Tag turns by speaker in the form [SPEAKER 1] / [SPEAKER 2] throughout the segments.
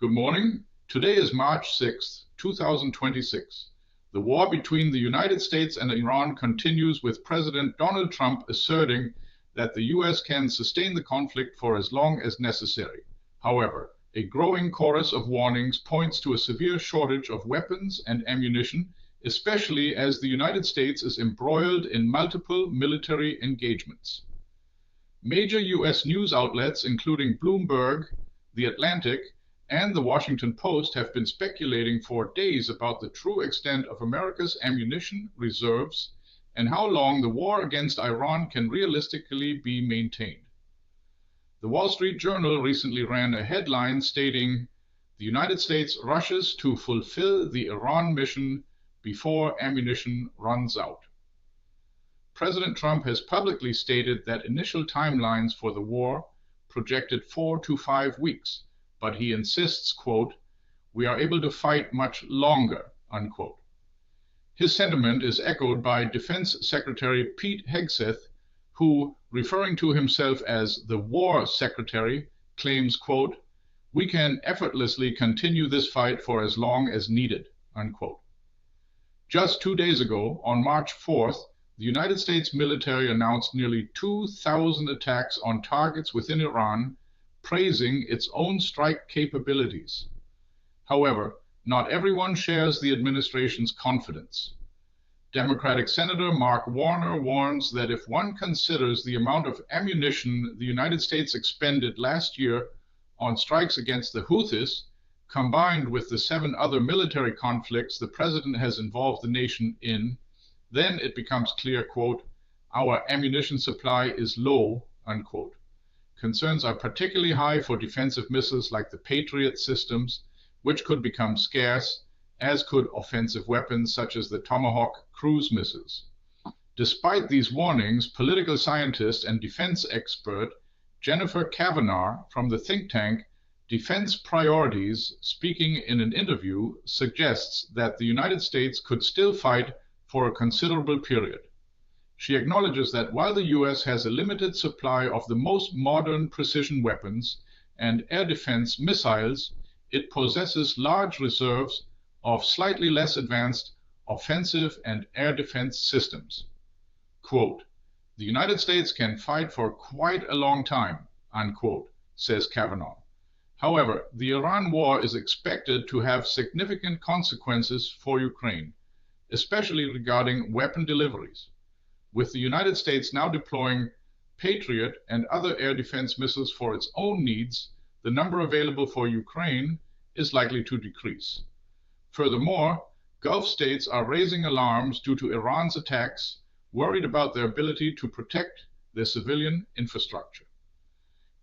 [SPEAKER 1] Good morning. Today is March 6, 2026. The war between the United States and Iran continues, with President Donald Trump asserting that the US can sustain the conflict for as long as necessary. However, a growing chorus of warnings points to a severe shortage of weapons and ammunition, especially as the United States is embroiled in multiple military engagements. Major US news outlets, including Bloomberg, The Atlantic, and The Washington Post, have been speculating for days about the true extent of America's ammunition reserves and how long the war against Iran can realistically be maintained. The Wall Street Journal recently ran a headline stating, "The United States rushes to fulfill the Iran mission before ammunition runs out." President Trump has publicly stated that initial timelines for the war projected 4 to 5 weeks, but he insists, quote, "We are able to fight much longer," unquote. His sentiment is echoed by Defense Secretary Pete Hegseth, who, referring to himself as the War Secretary, claims, quote, "We can effortlessly continue this fight for as long as needed," unquote. Just 2 days ago, on March 4th, the United States military announced nearly 2,000 attacks on targets within Iran, praising its own strike capabilities. However, not everyone shares the administration's confidence. Democratic Senator Mark Warner warns that if one considers the amount of ammunition the United States expended last year on strikes against the Houthis, combined with the 7 other military conflicts the president has involved the nation in, then it becomes clear, quote, "Our ammunition supply is low," unquote. Concerns are particularly high for defensive missiles like the Patriot systems, which could become scarce, as could offensive weapons such as the Tomahawk cruise missiles. Despite these warnings, political scientist and defense expert Jennifer Kavanagh from the think tank Defense Priorities, speaking in an interview, suggests that the United States could still fight for a considerable period. She acknowledges that while the US has a limited supply of the most modern precision weapons and air defense missiles, it possesses large reserves of slightly less advanced offensive and air defense systems. Quote, "The United States can fight for quite a long time," unquote, says Kavanagh. However, the Iran war is expected to have significant consequences for Ukraine, especially regarding weapon deliveries. With the United States now deploying Patriot and other air defense missiles for its own needs, the number available for Ukraine is likely to decrease. Furthermore, Gulf states are raising alarms due to Iran's attacks, worried about their ability to protect their civilian infrastructure.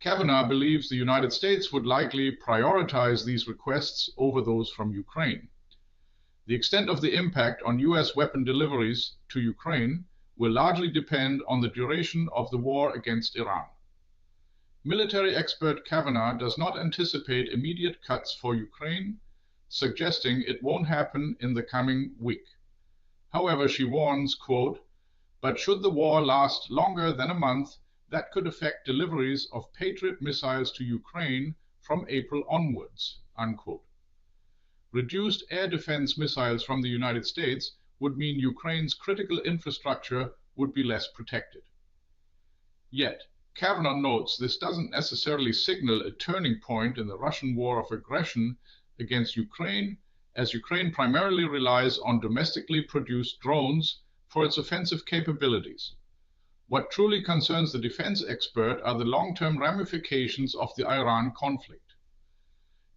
[SPEAKER 1] Kavanagh believes the United States would likely prioritize these requests over those from Ukraine. The extent of the impact on US weapon deliveries to Ukraine will largely depend on the duration of the war against Iran. Military expert Kavanagh does not anticipate immediate cuts for Ukraine, suggesting it won't happen in the coming week. However, she warns, quote, "But should the war last longer than a month, that could affect deliveries of Patriot missiles to Ukraine from April onwards," unquote. Reduced air defense missiles from the United States would mean Ukraine's critical infrastructure would be less protected. Yet, Kavanagh notes this doesn't necessarily signal a turning point in the Russian war of aggression against Ukraine, as Ukraine primarily relies on domestically produced drones for its offensive capabilities. What truly concerns the defense expert are the long-term ramifications of the Iran conflict.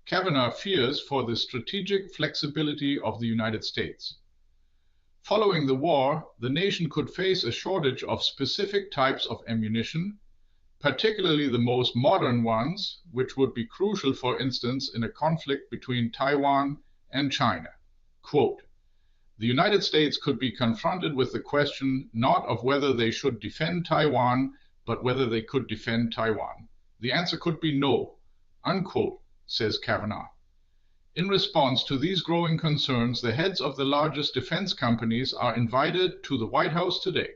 [SPEAKER 1] Kavanagh fears for the strategic flexibility of the United States. Following the war, the nation could face a shortage of specific types of ammunition, particularly the most modern ones, which would be crucial, for instance, in a conflict between Taiwan and China. Quote, "The United States could be confronted with the question not of whether they should defend Taiwan, but whether they could defend Taiwan. The answer could be no," unquote, says Kavanagh. In response to these growing concerns, the heads of the largest defense companies are invited to the White House today.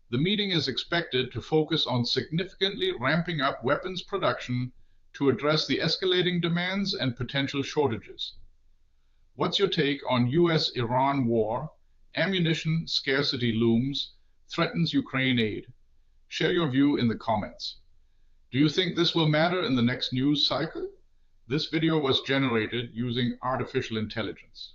[SPEAKER 1] The meeting is expected to focus on significantly ramping up weapons production to address the escalating demands and potential shortages? What's your take on US-Iran war? Ammunition scarcity looms, threatens Ukraine aid. Share your view in the comments. Do you think this will matter in the next news cycle? This video was generated using artificial intelligence.